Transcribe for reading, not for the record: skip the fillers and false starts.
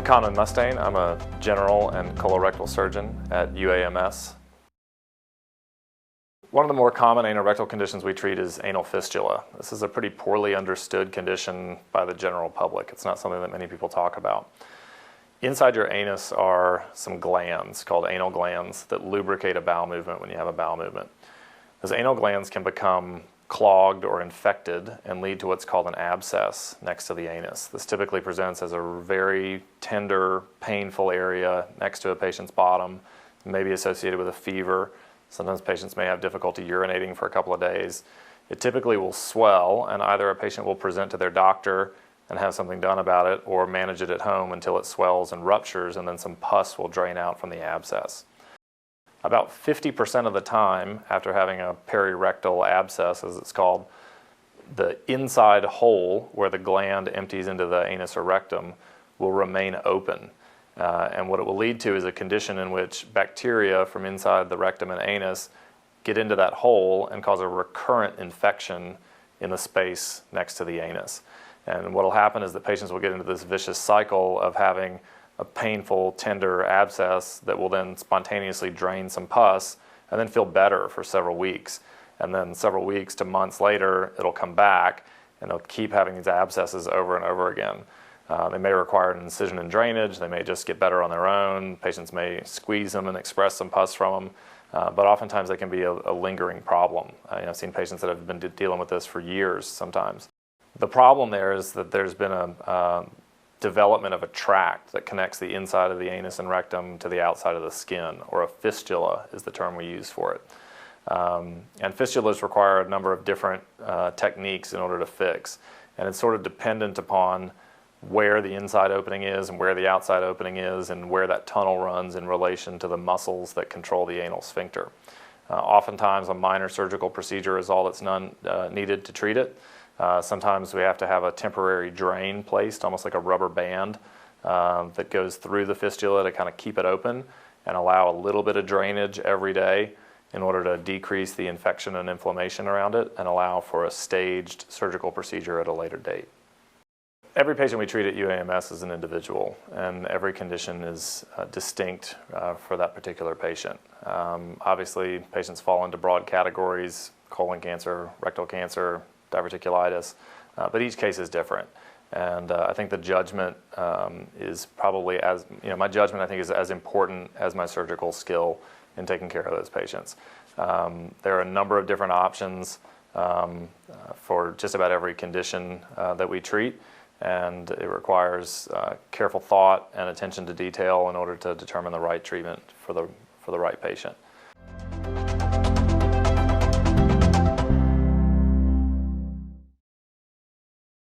Conman Mustaine. I'm a general and colorectal surgeon at UAMS. One of the more common anorectal conditions we treat is anal fistula. This is a pretty poorly understood condition by the general public. It's not something that many people talk about. Inside your anus are some glands called anal glands that lubricate a bowel movement when you have a bowel movement. Those anal glands can become clogged or infected and lead to what's called an abscess next to the anus. This typically presents as a very tender, painful area next to a patient's bottom, maybe associated with a fever. Sometimes patients may have difficulty urinating for a couple of days. It typically will swell, and either a patient will present to their doctor and have something done about it, or manage it at home until it swells and ruptures, and then some pus will drain out from the abscess. About 50% of the time after having a perirectal abscess, as it's called, the inside hole where the gland empties into the anus or rectum will remain open. And what it will lead to is a condition in which bacteria from inside the rectum and anus get into that hole and cause a recurrent infection in the space next to the anus. And what will happen is that patients will get into this vicious cycle of having a painful, tender abscess that will then spontaneously drain some pus and then feel better for several weeks. And then several weeks to months later, it'll come back and they'll keep having these abscesses over and over again. They may require an incision and drainage. They may just get better on their own. Patients may squeeze them and express some pus from them. But oftentimes they can be a lingering problem. I've seen patients that have been dealing with this for years sometimes. The problem there is that there's been a development of a tract that connects the inside of the anus and rectum to the outside of the skin, or a fistula is the term we use for it. And fistulas require a number of different techniques in order to fix. And it's sort of dependent upon where the inside opening is and where the outside opening is and where that tunnel runs in relation to the muscles that control the anal sphincter. Oftentimes a minor surgical procedure is all that's needed to treat it. Sometimes we have to have a temporary drain placed, almost like a rubber band that goes through the fistula to kind of keep it open and allow a little bit of drainage every day in order to decrease the infection and inflammation around it and allow for a staged surgical procedure at a later date. Every patient we treat at UAMS is an individual, and every condition is distinct for that particular patient. Obviously, patients fall into broad categories: colon cancer, rectal cancer, diverticulitis, but each case is different. And I think the judgment is probably my judgment I think is as important as my surgical skill in taking care of those patients. There are a number of different options for just about every condition that we treat, and it requires careful thought and attention to detail in order to determine the right treatment for the right patient.